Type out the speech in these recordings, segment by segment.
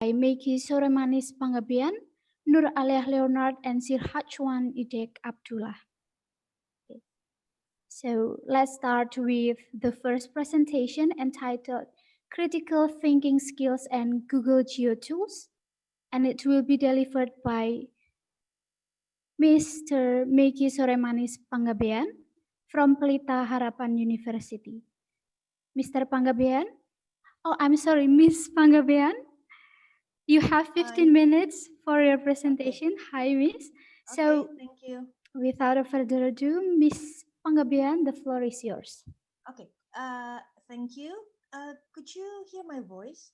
by Meki Soremanis Pangabian, Nur Aleh Leonard, and Sir Hachwan Idek Abdullah. Okay. So let's start with the first presentation entitled Critical Thinking Skills and Google Geo Tools, and it will be delivered by Mr. Meki Soremanis Pangabian from Pelita Harapan University. Mr. Pangabian? Oh, I'm sorry, Miss Pangabian. You have 15 minutes for your presentation. Okay. Hi, Miss. So, thank you. Without further ado, Miss Pangabian, the floor is yours. Okay. Thank you. Could you hear my voice?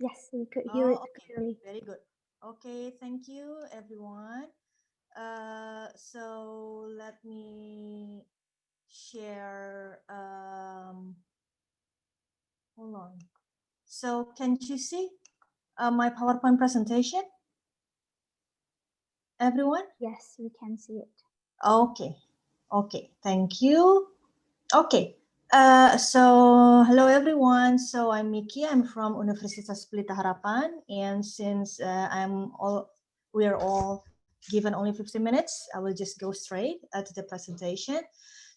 Yes, we could hear it okay. clearly. Very good. Okay, thank you, everyone. So let me share. Hold on. So can you see my PowerPoint presentation? Everyone? Yes, we can see it. Okay. Okay. Thank you. Okay. So hello everyone. So I'm Miki. I'm from Universitas Pelita Harapan, and since we are all given only 15 minutes, I will just go straight to the presentation.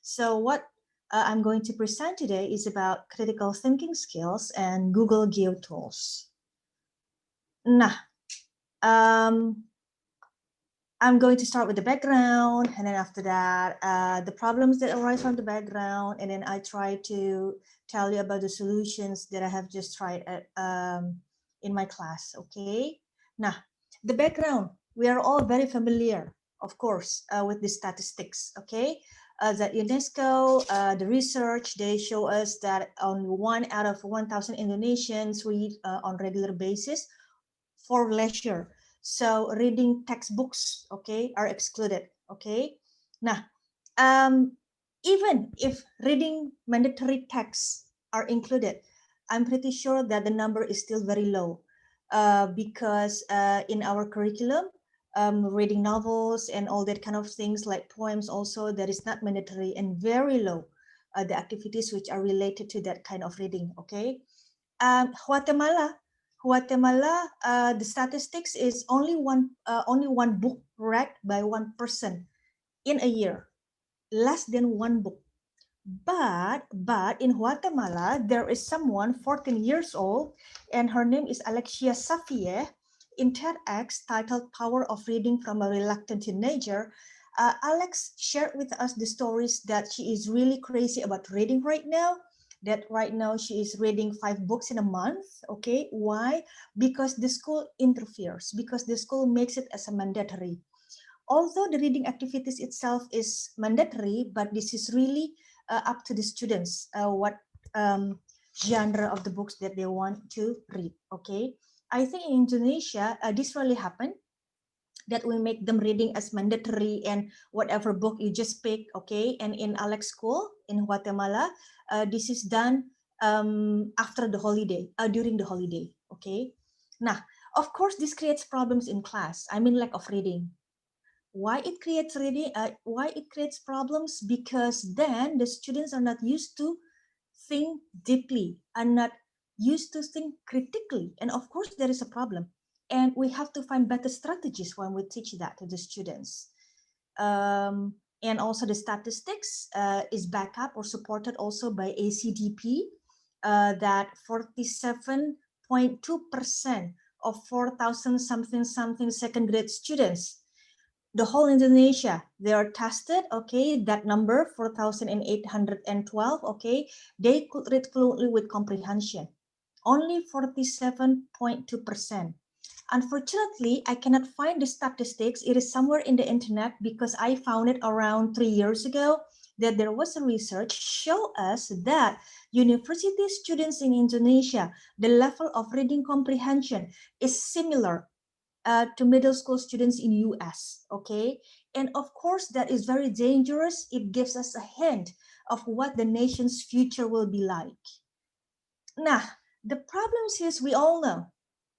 So what I'm going to present today is about critical thinking skills and Google Geo tools. Nah, I'm going to start with the background, and then after that, the problems that arise from the background, and then I try to tell you about the solutions that I have just tried in my class, okay? Now, the background, we are all very familiar, of course, with the statistics, okay? That UNESCO, the research, they show us that on 1 out of 1,000 Indonesians read on regular basis for leisure. So reading textbooks, okay, are excluded, okay? Now, even if reading mandatory texts are included, I'm pretty sure that the number is still very low because in our curriculum, reading novels and all that kind of things like poems also, that is not mandatory and very low, the activities which are related to that kind of reading, okay? Guatemala, the statistics is only one book read by one person in a year, less than one book. But in Guatemala, there is someone 14 years old, and her name is Alexia Xavier. In TEDx titled "Power of Reading from a Reluctant Teenager," Alex shared with us the stories that she is really crazy about reading right now. That right now she is reading 5 books in a month. Okay, why? Because the school interferes, because the school makes it as a mandatory. Although the reading activities itself is mandatory, but this is really up to the students what genre of the books that they want to read. Okay, I think in Indonesia this really happened, that we make them reading as mandatory, and whatever book you just pick, okay? And in Alex school in Guatemala, this is done after the holiday, during the holiday, okay? Now, of course, this creates problems in class. I mean, lack of reading. Why it creates reading? Why it creates problems? Because then the students are not used to think deeply, are not used to think critically, and of course there is a problem. And we have to find better strategies when we teach that to the students. And also the statistics is backed up or supported also by ACDP, that 47.2% of 4,000 something second grade students, the whole Indonesia, they are tested, okay, that number 4,812, okay, they could read fluently with comprehension. Only 47.2%. Unfortunately, I cannot find the statistics. It is somewhere in the internet because I found it around 3 years ago, that there was a research show us that university students in Indonesia, the level of reading comprehension is similar to middle school students in US, okay? And of course, that is very dangerous. It gives us a hint of what the nation's future will be like. Now, the problems is we all know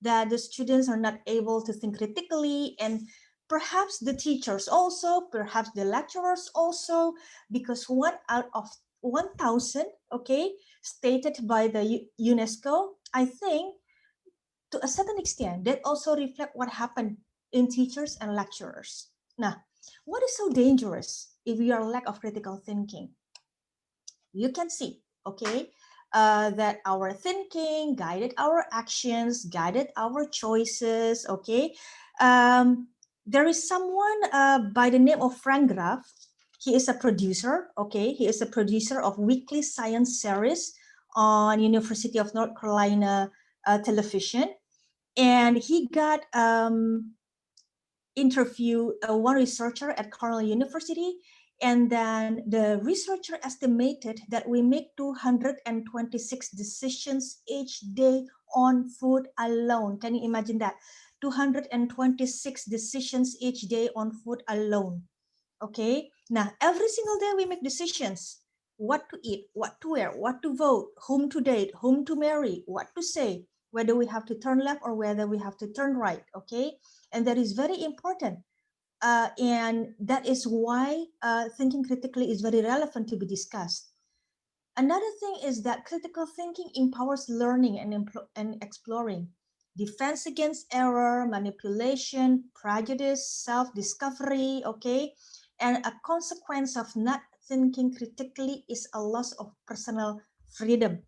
that the students are not able to think critically, and perhaps the teachers also, perhaps the lecturers also, because 1 out of 1,000, okay, stated by the UNESCO, I think to a certain extent, that also reflect what happened in teachers and lecturers. Now, what is so dangerous if we are lack of critical thinking? You can see, okay, that our thinking guided our actions, guided our choices, okay. There is someone by the name of Frank Graf. He is a producer, okay. He is a producer of weekly science series on University of North Carolina television. And he got interview one researcher at Cornell University, and then the researcher estimated that we make 226 decisions each day on food alone. Can you imagine that? 226 decisions each day on food alone. Okay, now every single day we make decisions: what to eat, what to wear, what to vote, whom to date, whom to marry, what to say, whether we have to turn left or whether we have to turn right. Okay, and that is very important. And that is why thinking critically is very relevant to be discussed. Another thing is that critical thinking empowers learning and exploring. Defense against error, manipulation, prejudice, self-discovery, okay? And a consequence of not thinking critically is a loss of personal freedom.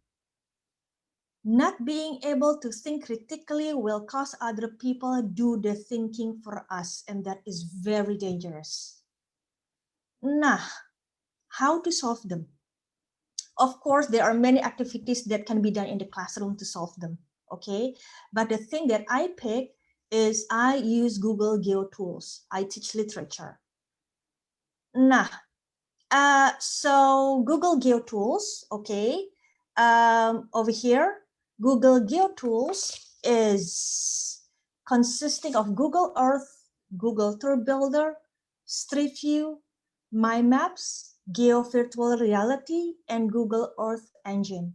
Not being able to think critically will cause other people do the thinking for us, and that is very dangerous. Nah, how to solve them? Of course, there are many activities that can be done in the classroom to solve them, okay? But the thing that I pick is I use Google Geo tools. I teach literature. Nah, so Google Geo tools, okay? Over here, Google Geo tools is consisting of Google Earth, Google Tour Builder, Street View, My Maps, Geo Virtual Reality, and Google Earth Engine.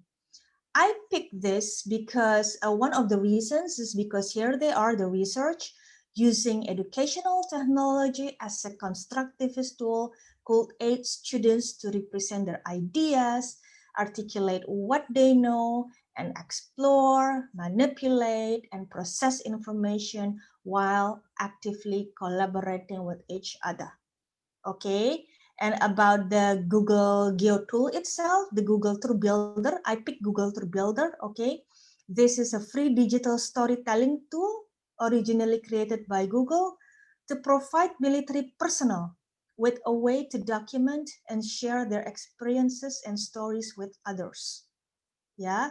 I picked this because one of the reasons is because here they are, the research using educational technology as a constructivist tool could aid students to represent their ideas, articulate what they know, and explore, manipulate, and process information while actively collaborating with each other. Okay, and about the Google Geo tool itself, the Google Tour Builder, I picked Google Tour Builder, okay. This is a free digital storytelling tool originally created by Google to provide military personnel with a way to document and share their experiences and stories with others. Yeah,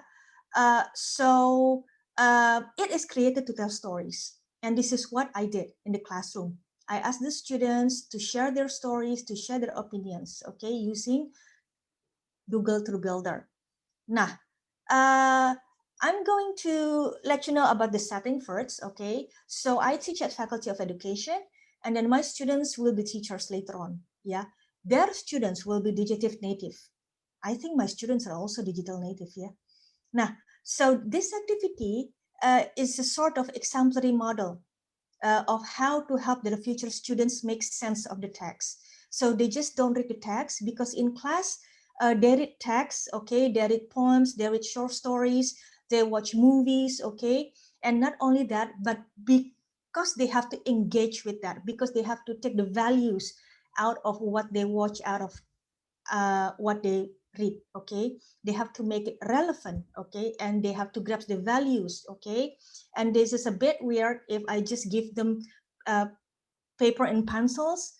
so it is created to tell stories, and this is what I did in the classroom. I asked the students to share their stories, to share their opinions, okay, using Google Tour Builder. Nah, I'm going to let you know about the setting first, okay? So I teach at Faculty of Education, and then my students will be teachers later on, yeah? Their students will be digital native. I think my students are also digital native, yeah? Now, so this activity is a sort of exemplary model of how to help the future students make sense of the text. So they just don't read the text, because in class, they read text, okay, they read poems, they read short stories, they watch movies, okay, and not only that, but because they have to engage with that, because they have to take the values out of what they watch, out of what they read, okay, they have to make it relevant, okay, and they have to grasp the values, okay. And this is a bit weird if I just give them paper and pencils,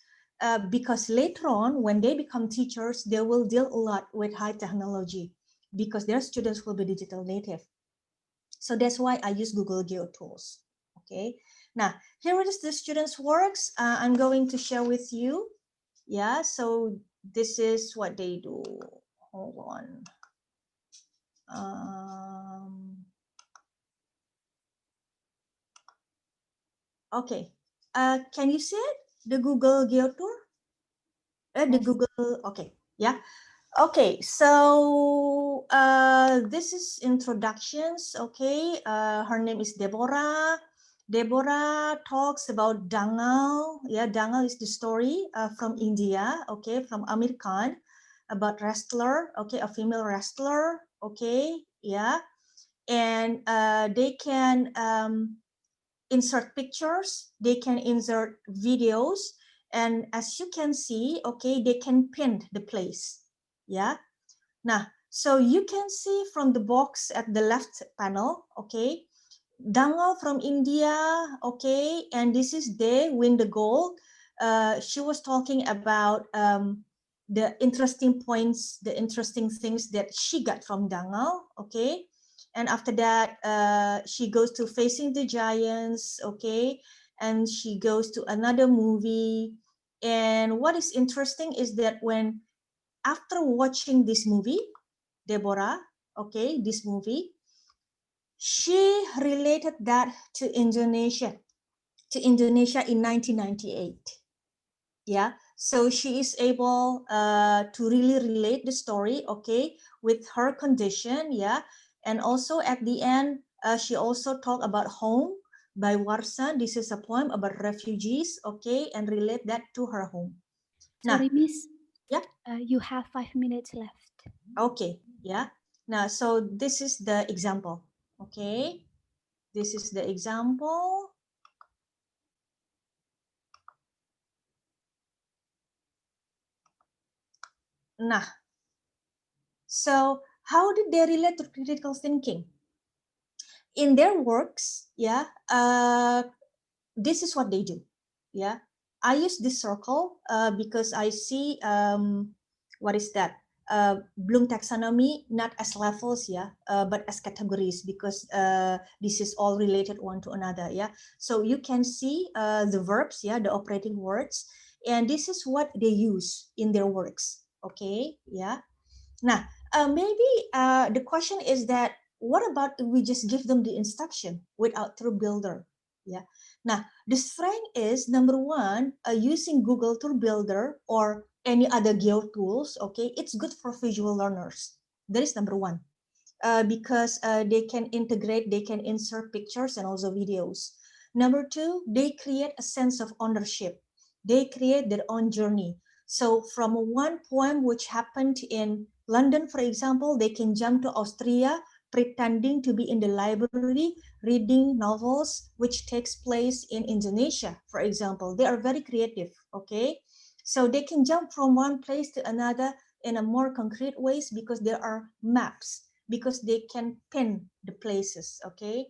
because later on when they become teachers, they will deal a lot with high technology because their students will be digital native. So that's why I use Google Geo tools, okay. Now here it is, the students works. I'm going to share with you. Yeah, so this is what they do. Hold on. Okay. Can you see it? The Google Geo Tour? The Google, okay. Yeah. Okay, so this is introductions, okay. Her name is Deborah. Deborah talks about Dangal. Yeah, Dangal is the story from India, okay, from Amir Khan, about wrestler, okay, a female wrestler, okay, yeah. and they can insert pictures, they can insert videos, and as you can see, okay, they can pin the place. Yeah. Now, so you can see from the box at the left panel, okay, Dangal from India, okay, and this is they win the gold. She was talking about the interesting points, the interesting things that she got from Dangal, okay. And after that, she goes to Facing the Giants, okay, and she goes to another movie. And what is interesting is that when after watching this movie, Deborah, okay, this movie, she related that to Indonesia in 1998. Yeah, so she is able to really relate the story, okay, with her condition. Yeah, and also at the end, she also talked about Home by Warsan. This is a poem about refugees, okay, and relate that to her home. Sorry, Now, Miss. yeah, You have 5 minutes left. okay, yeah. Now, so this is the example, okay. This is the example. Nah, so how did they relate to critical thinking? In their works, yeah, this is what they do. Yeah, I use this circle because I see what is that? Bloom taxonomy not as levels, yeah, but as categories, because this is all related one to another. Yeah, so you can see the verbs, yeah, the operating words, and this is what they use in their works. Okay, yeah. Now, maybe the question is that what about if we just give them the instruction without Tour Builder? Yeah. Now, the strength is number one, using Google Tour Builder or any other geo tools. Okay, it's good for visual learners. That is number one, because they can integrate, they can insert pictures and also videos. Number two, they create a sense of ownership. They create their own journey. So from one poem which happened in London, for example, they can jump to Austria, pretending to be in the library, reading novels which takes place in Indonesia, for example. They are very creative, okay? So they can jump from one place to another in a more concrete ways because there are maps, because they can pin the places, okay?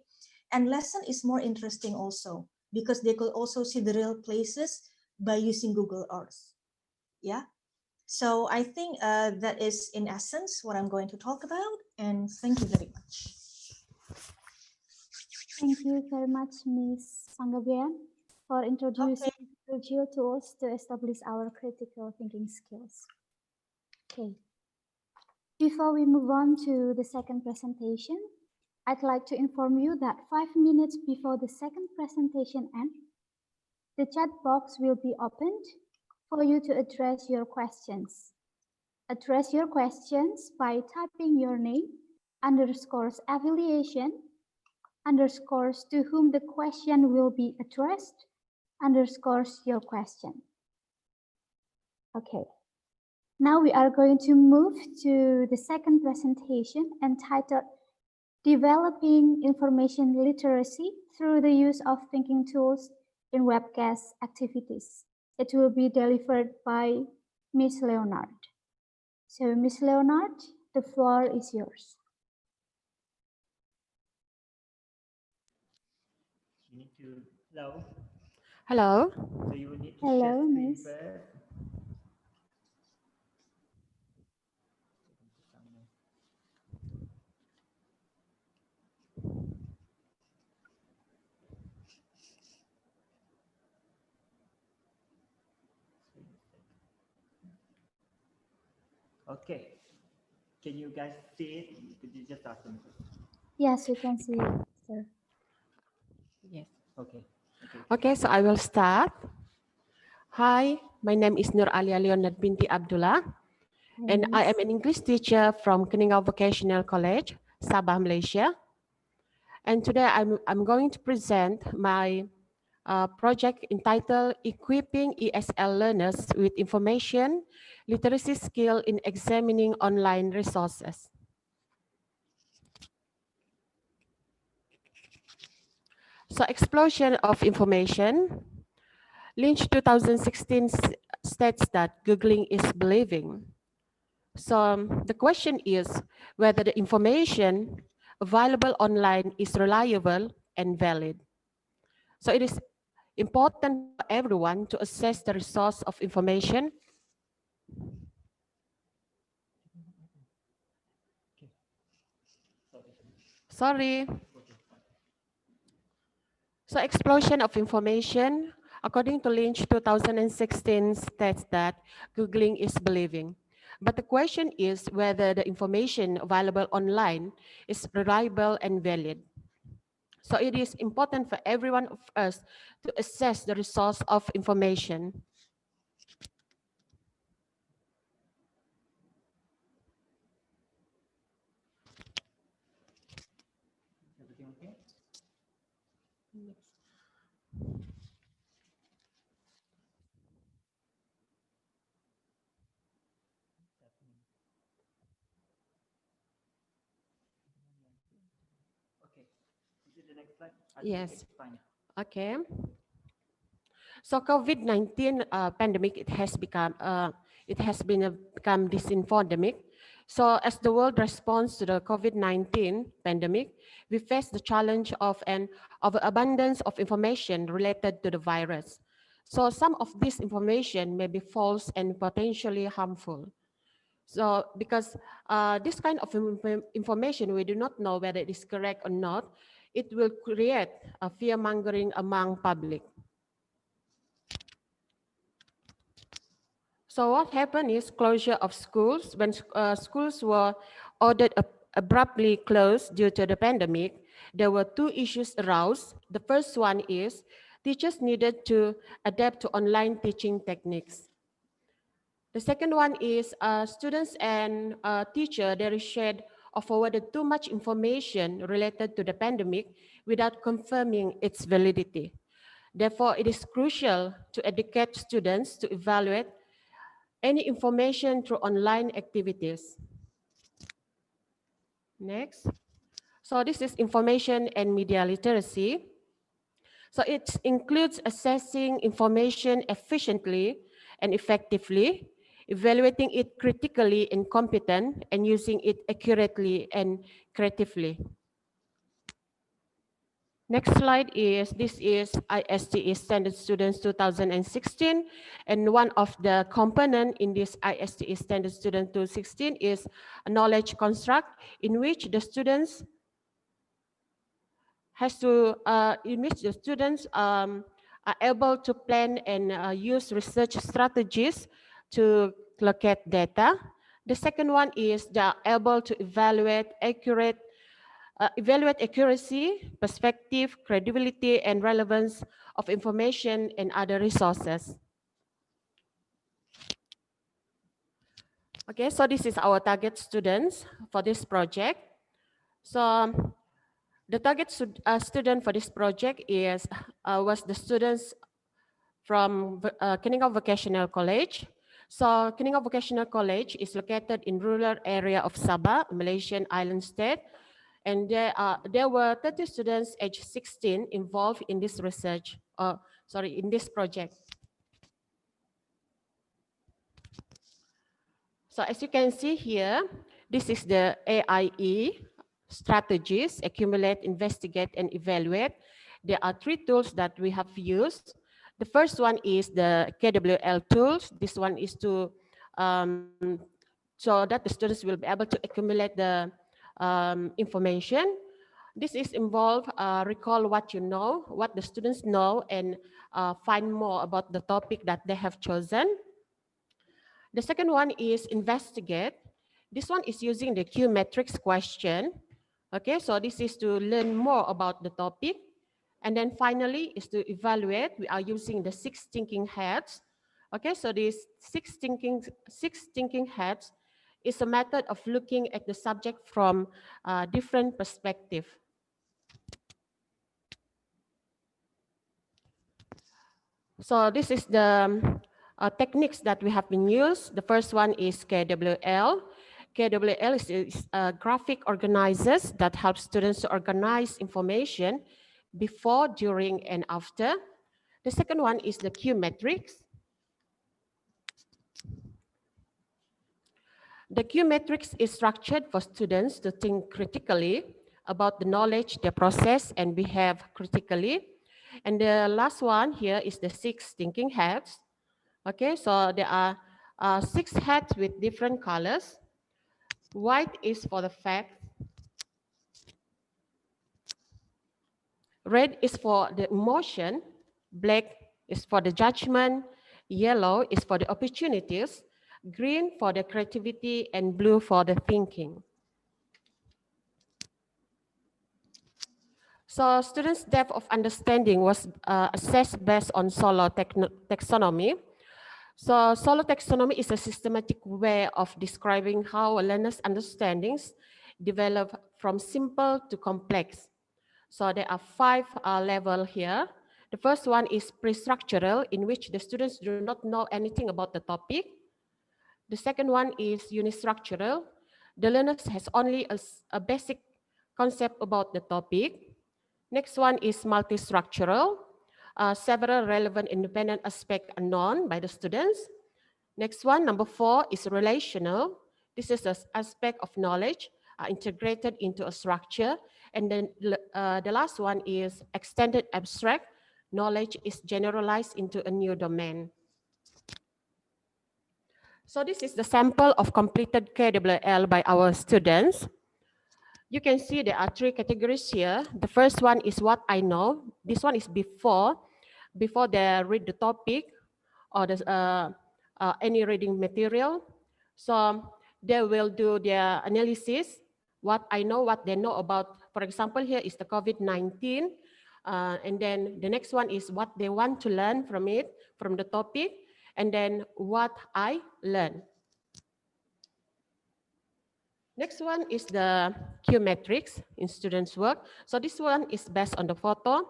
And lesson is more interesting also because they could also see the real places by using Google Earth. Yeah. So I think that is in essence what I'm going to talk about, and thank you very much. Thank you very much, Miss Panggabean, for introducing digital tools to establish our critical thinking skills. Okay. Before we move on to the second presentation, I'd like to inform you that 5 minutes before the second presentation ends, the chat box will be opened for you to address your questions. Address your questions by typing your name, underscores affiliation, underscores to whom the question will be addressed, underscores your question. Okay. Now we are going to move to the second presentation entitled Developing Information Literacy Through the Use of Thinking Tools in Webcast Activities. It will be delivered by Ms. Leonard. So, Ms. Leonard, the floor is yours. You need to, hello? Hello? So you will need to share Hello, screen Miss. first. Okay. Can you guys see it? Could you just ask them? Yes, you can see it, sir. Yes. Okay. Okay, so I will start. Hi, my name is Nur Alia Leonard binti Abdullah, and I am an English teacher from Keningau Vocational College, Sabah, Malaysia. And today I'm going to present my project entitled Equipping ESL Learners with Information Literacy Skill in Examining Online Resources. So explosion of information. Lynch 2016 states that Googling is believing. So the question is whether the information available online is reliable and valid. So it is important for everyone to assess the resource of information. Sorry. So explosion of information, according to Lynch 2016 states that Googling is believing. But the question is whether the information available online is reliable and valid. So it is important for every one of us to assess the resource of information. Everything okay? Okay. Is it the next slide? I think Yes. it's fine. Okay. So COVID-19 pandemic, it has become disinfodemic. So as the world responds to the COVID-19 pandemic, we face the challenge of an overabundance of information related to the virus. So some of this information may be false and potentially harmful. So because this kind of information, we do not know whether it is correct or not, it will create a fear mongering among public. So what happened is closure of schools. When schools were ordered abruptly closed due to the pandemic, there were two issues aroused. The first one is teachers needed to adapt to online teaching techniques. The second one is students and teacher, they shared or forwarded too much information related to the pandemic without confirming its validity. Therefore, it is crucial to educate students to evaluate any information through online activities. Next. So this is information and media literacy. So it includes assessing information efficiently and effectively, evaluating it critically and competent, and using it accurately and creatively. Next slide is, this is ISTE Standard Students 2016. And one of the component in this ISTE Standard Student 2016 is a knowledge construct in which the students are able to plan and use research strategies to locate data. The second one is they are able to evaluate accuracy, perspective, credibility, and relevance of information and other resources. Okay, so this is our target students for this project. So the target student for this project was the students from Keningau Vocational College. So Keningau Vocational College is located in rural area of Sabah, Malaysian island state. And there were 30 students aged 16 involved in this research, in this project. So as you can see here, this is the AIE strategies: accumulate, investigate, and evaluate. There are three tools that we have used. The first one is the KWL tools. This one is to so that the students will be able to accumulate the information. This is involved recall what you know, what the students know, and find more about the topic that they have chosen. The second one is investigate. This one is using the Q matrix question. Okay, so this is to learn more about the topic. And then finally is to evaluate. We are using the 6 thinking heads. Okay, so these six thinking heads is a method of looking at the subject from different perspective. So this is the techniques that we have been used. The first one is KWL. KWL is graphic organizers that help students to organize information before, during, and after. The second one is the Q matrix. The Q matrix is structured for students to think critically about the knowledge they process and behave critically. And the last one here is the 6 thinking hats. Okay, so there are 6 hats with different colors. White is for the fact. Red is for the emotion. Black is for the judgment. Yellow is for the opportunities. Green for the creativity, and blue for the thinking. So students' depth of understanding was assessed based on Solo taxonomy. So Solo taxonomy is a systematic way of describing how a learner's understandings develop from simple to complex. So there are 5 levels here. The first one is pre-structural, in which the students do not know anything about the topic. The second one is unistructural. The learners has only a basic concept about the topic. Next one is multi-structural. Several relevant independent aspects are known by the students. Next one, number 4, is relational. This is an aspect of knowledge integrated into a structure. And then the last one is extended abstract. Knowledge is generalized into a new domain. So this is the sample of completed KWL by our students. You can see there are 3 categories here. The first one is what I know. This one is before they read the topic or any reading material. So they will do their analysis, what I know, what they know about. For example, here is the COVID-19. And then the next one is what they want to learn from it, from the topic. And then what I learned. Next one is the Q matrix in students' work. So this one is based on the photo.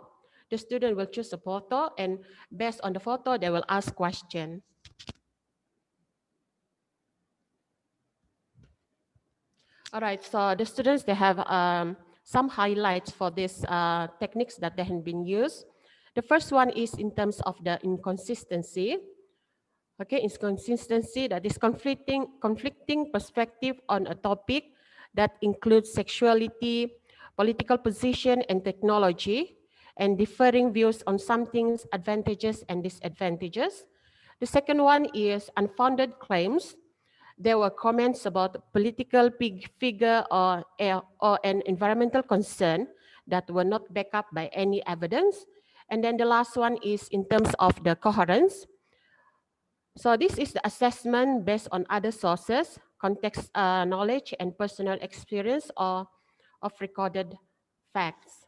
The student will choose a photo, and based on the photo, they will ask questions. All right, so the students, they have some highlights for these techniques that they have been used. The first one is in terms of the inconsistency. Okay, inconsistency, that is conflicting perspective on a topic that includes sexuality, political position, and technology, and differing views on something's advantages and disadvantages. The second one is unfounded claims. There were comments about political figure or an environmental concern that were not backed up by any evidence. And then the last one is in terms of the coherence. So this is the assessment based on other sources, context knowledge, and personal experience or of recorded facts.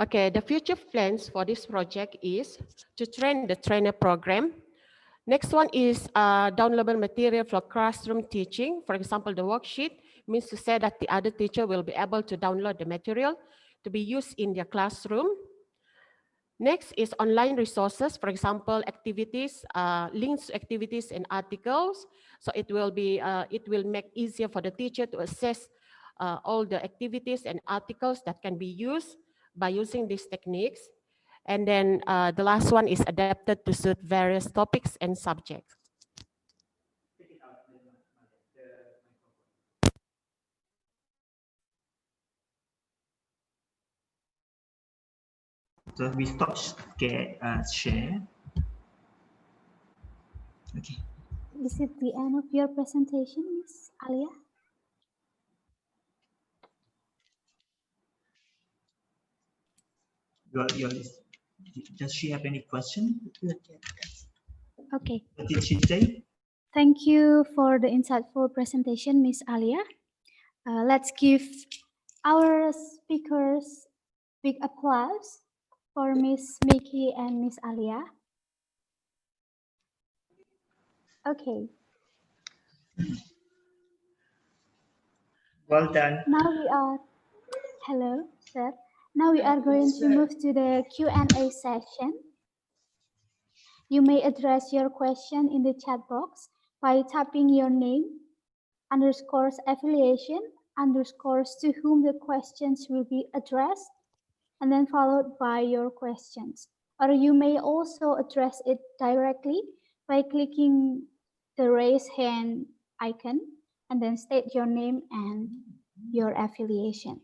Okay, the future plans for this project is to train the trainer program. Next one is downloadable material for classroom teaching. For example, the worksheet means to say that the other teacher will be able to download the material to be used in their classroom. Next is online resources, for example, activities, links to activities and articles. So it will make easier for the teacher to assess all the activities and articles that can be used by using these techniques. And then the last one is adapted to suit various topics and subjects. So we stop share. Okay. Is it the end of your presentation, Ms. Alia? Does she have any question? Okay. What did she say? Thank you for the insightful presentation, Ms. Alia. Let's give our speakers big applause for Ms. Miki and Ms. Alia. Okay. Well done. Now we are, hello, sir. Now we are going to move to the Q&A session. You may address your question in the chat box by typing your name, _ affiliation, underscores to whom the questions will be addressed, and then followed by your questions. Or you may also address it directly by clicking the raise hand icon and then state your name and your affiliation.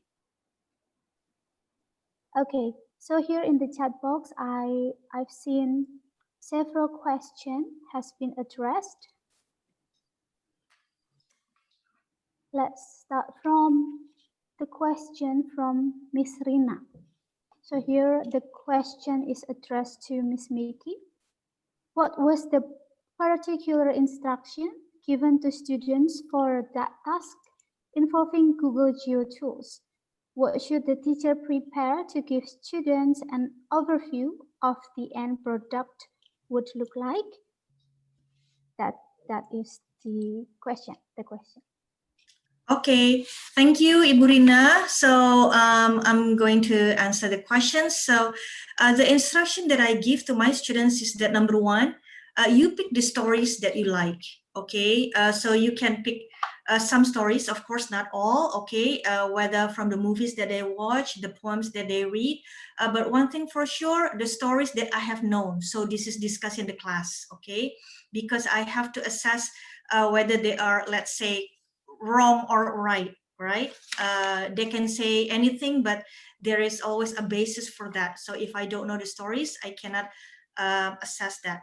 Okay, so here in the chat box, I've seen several questions has been addressed. Let's start from the question from Miss Rina. So here the question is addressed to Miss Miki. What was the particular instruction given to students for that task involving Google Geo tools? What should the teacher prepare to give students an overview of the end product would look like? That is the question. Okay, thank you, Ibu Rina. So I'm going to answer the questions. So the instruction that I give to my students is that number one, you pick the stories that you like. Okay, so you can pick some stories, of course, not all. Okay, whether from the movies that they watch, the poems that they read. But one thing for sure, the stories that I have known. So this is discussed in the class. Okay, because I have to assess whether they are, let's say, wrong or right. They can say anything, but there is always a basis for that. So if I don't know the stories, I cannot assess that.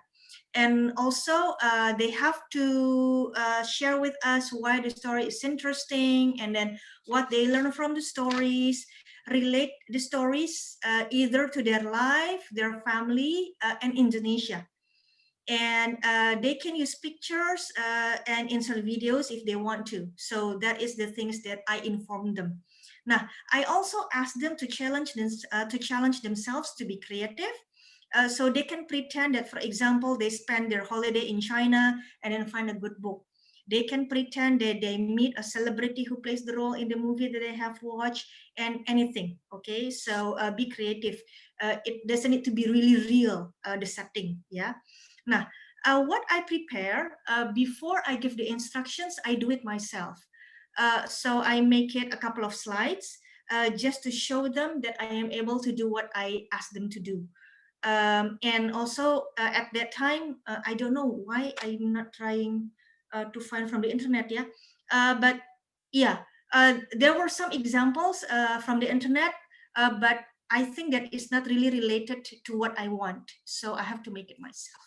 And also they have to share with us why the story is interesting, and then what they learn from the stories, relate the stories either to their life, their family, and Indonesia. And they can use pictures and insert videos if they want to. So that is the things that I inform them. Now, I also ask them to challenge themselves to be creative. So they can pretend that, for example, they spend their holiday in China and then find a good book. They can pretend that they meet a celebrity who plays the role in the movie that they have watched, and anything. Okay, so be creative. It doesn't need to be really real, the setting. Yeah. Now, what I prepare before I give the instructions, I do it myself. So I make it a couple of slides just to show them that I am able to do what I ask them to do. And also at that time, I don't know why I'm not trying to find from the internet, yeah. But yeah, there were some examples from the internet, but I think that is not really related to what I want. So I have to make it myself.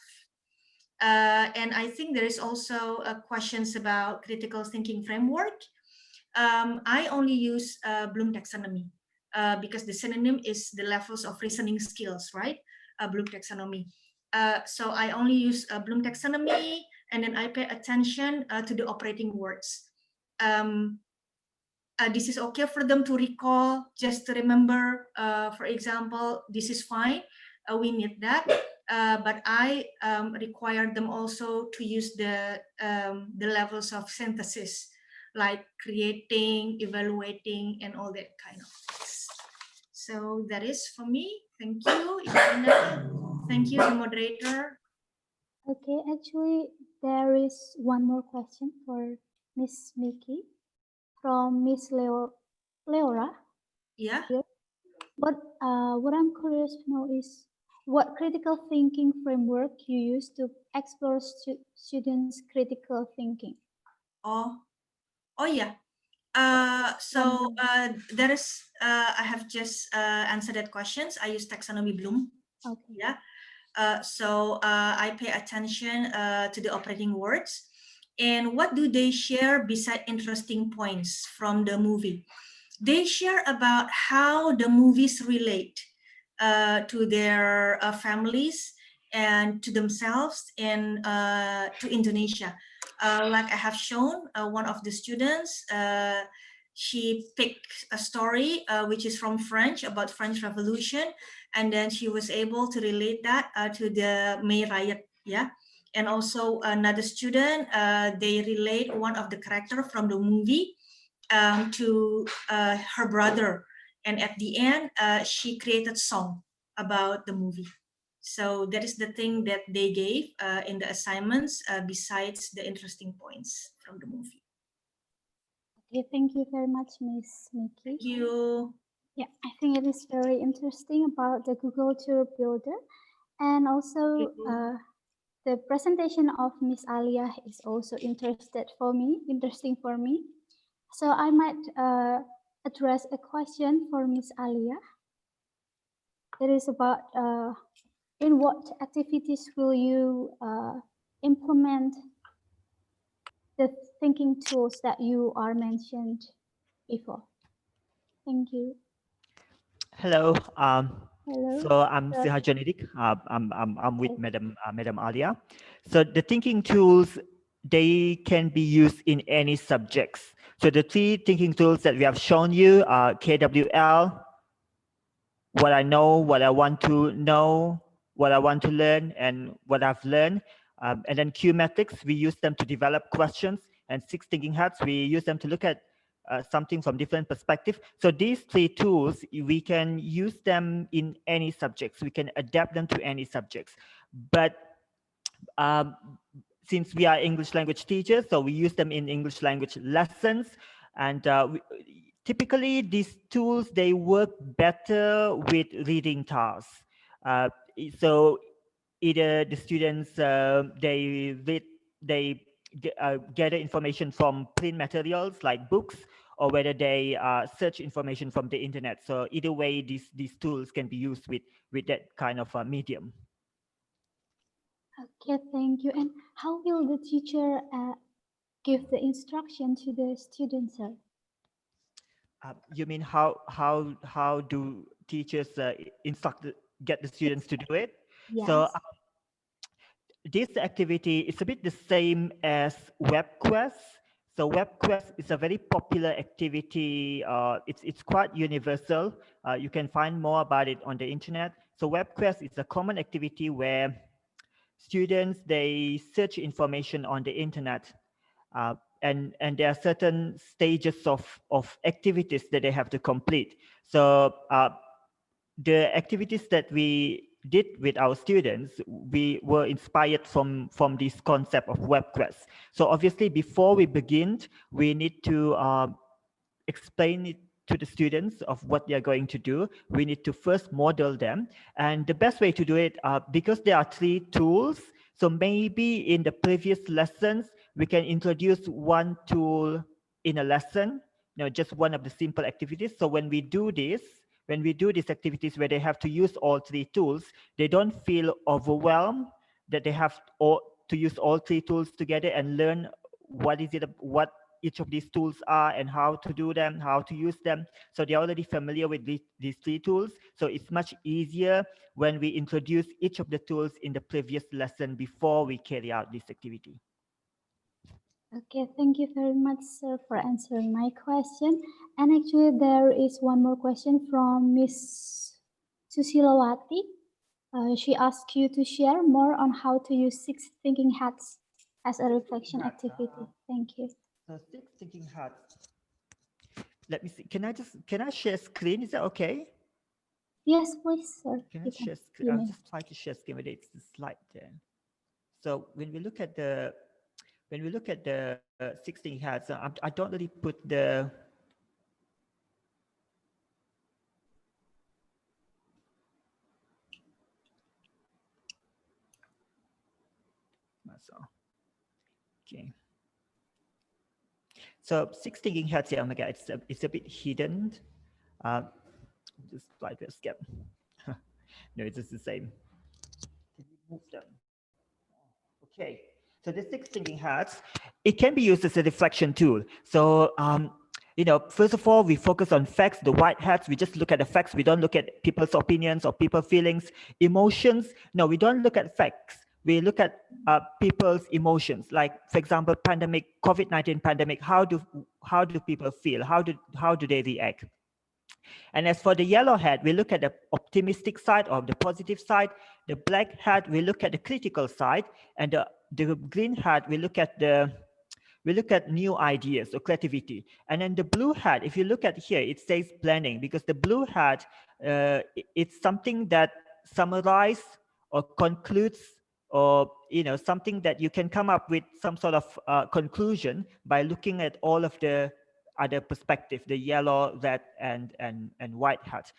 And I think there is also questions about critical thinking framework. I only use Bloom taxonomy because the synonym is the levels of reasoning skills, right? Bloom taxonomy. So I only use Bloom taxonomy, and then I pay attention to the operating words. This is okay for them to recall, just to remember, for example, this is fine, we need that. But I require them also to use the levels of synthesis, like creating, evaluating, and all that kind of things. So that is for me. Thank you, Ivana. Thank you, the moderator. Okay, actually, there is one more question for Miss Miki from Miss Leora. Yeah. Here. What I'm curious to know is what critical thinking framework you use to explore students' critical thinking. Oh yeah. So there is, I have just answered that questions. I use taxonomy Bloom. Okay. Yeah. So I pay attention to the operating words, and what do they share beside interesting points from the movie? They share about how the movies relate to their families and to themselves and to Indonesia. Like I have shown, one of the students, she picked a story which is from French, about French Revolution, and then she was able to relate that to the May riot. Yeah. And also another student, they relate one of the character from the movie to her brother, and at the end she created song about the movie. So that is the thing that they gave in the assignments besides the interesting points from the movie. Okay, thank you very much, Miss Miki. Thank you. Yeah, I think it is very interesting about the Google Tour Builder, and also the presentation of Miss Alia is also interesting for me. So I might address a question for Miss Alia. It is about in what activities will you implement the thinking tools that you are mentioned before? Thank you. Hello. Hello. So I'm Sir. Sihajanedik. I'm with Okay. Madam Alia. So the thinking tools, they can be used in any subjects. So the three thinking tools that we have shown you are KWL, what I know, what I want to know, what I want to learn, and what I've learned. And then Q metrics, we use them to develop questions. And six thinking hats, we use them to look at something from different perspective. So these three tools, we can use them in any subjects. We can adapt them to any subjects. But since we are English language teachers, so we use them in English language lessons. And typically these tools, they work better with reading tasks. So either the students, they read, they gather information from print materials like books, or whether they search information from the internet. So either way, these tools can be used with that kind of medium. Okay, thank you. And how will the teacher give the instruction to the students, sir? You mean how do teachers get the students to do it? Yes. So this activity is a bit the same as WebQuest. So WebQuest is a very popular activity. It's quite universal. You can find more about it on the internet. So WebQuest is a common activity where students, they search information on the internet. And there are certain stages of activities that they have to complete. So the activities that we did with our students, we were inspired from this concept of WebQuest. So obviously, before we begin, we need to explain it to the students of what they are going to do. We need to first model them. And the best way to do it, because there are three tools, so maybe in the previous lessons, we can introduce one tool in a lesson, just one of the simple activities. So when we do these activities where they have to use all three tools, they don't feel overwhelmed that they have to use all three tools together and learn what each of these tools are and how to do them, how to use them. So they're already familiar with these three tools. So it's much easier when we introduce each of the tools in the previous lesson before we carry out this activity. Okay, thank you very much, sir, for answering my question. And actually, there is one more question from Miss Susilawati. She asked you to share more on how to use six thinking hats as a reflection activity. Thank you. So six thinking hats. Let me see. Can I share screen? Is that okay? Yes, please, sir. Can I You share can. screen? You I'll may. just try to share screen, whether it's the slide there. So when we look at the six thinking hats, I don't really put the okay. So six thinking hats here. Oh my God, it's a bit hidden. Just try to escape. No, it's just the same. Can we move them? Okay. So the six thinking hats, it can be used as a reflection tool. So first of all, we focus on facts. The white hats, we just look at the facts. We don't look at people's opinions or people's feelings, emotions. No, we don't look at facts. We look at people's emotions. Like, for example, COVID-19 pandemic. How do people feel? How do they react? And as for the yellow hat, we look at the optimistic side or the positive side. The black hat, we look at the critical side, and the green hat, we look at new ideas or creativity. And then the blue hat, if you look at here, it says planning, because the blue hat, it's something that summarizes or concludes, or something that you can come up with some sort of conclusion by looking at all of the other perspective, the yellow, red, and white hat.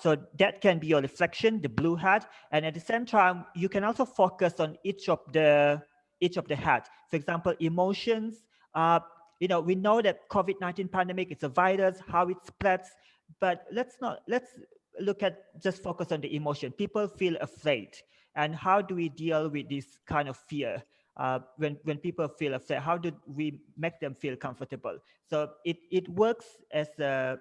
So that can be your reflection, the blue hat, and at the same time, you can also focus on each of the hat. For example, emotions. We know that COVID-19 pandemic, it's a virus, how it spreads, but let's look at just focus on the emotion. People feel afraid, and how do we deal with this kind of fear? When people feel afraid, how do we make them feel comfortable? So it works as a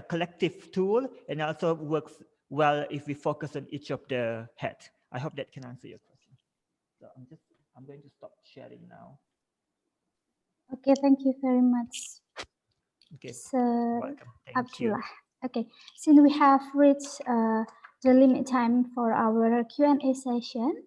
collective tool, and also works well if we focus on each of the head. I hope that can answer your question. So I'm going to stop sharing now. Okay, thank you very much. Okay, So, welcome. Thank you. Abdullah. Okay, since we have reached the limit time for our Q&A session,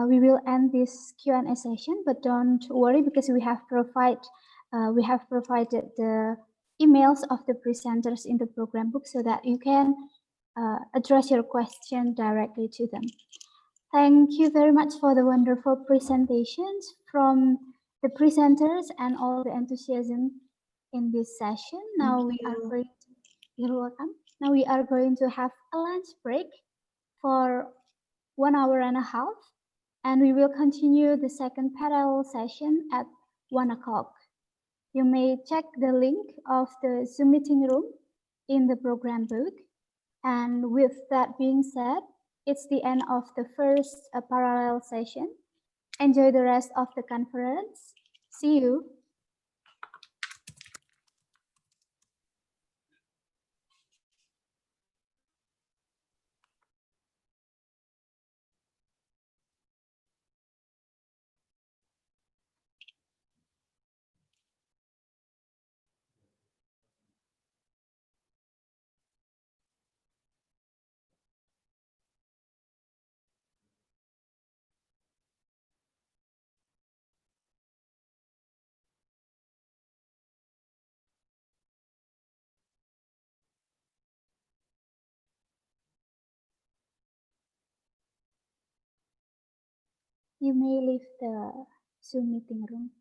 we will end this Q&A session, but don't worry because we have provided the emails of the presenters in the program book so that you can address your question directly to them. Thank you very much for the wonderful presentations from the presenters and all the enthusiasm in this session. You're welcome. Now we are going to have a lunch break for 1 hour and a half, and we will continue the second parallel session at 1 o'clock. You may check the link of the Zoom meeting room in the program book. And with that being said, it's the end of the first parallel session. Enjoy the rest of the conference. See you. You may leave the Zoom meeting room.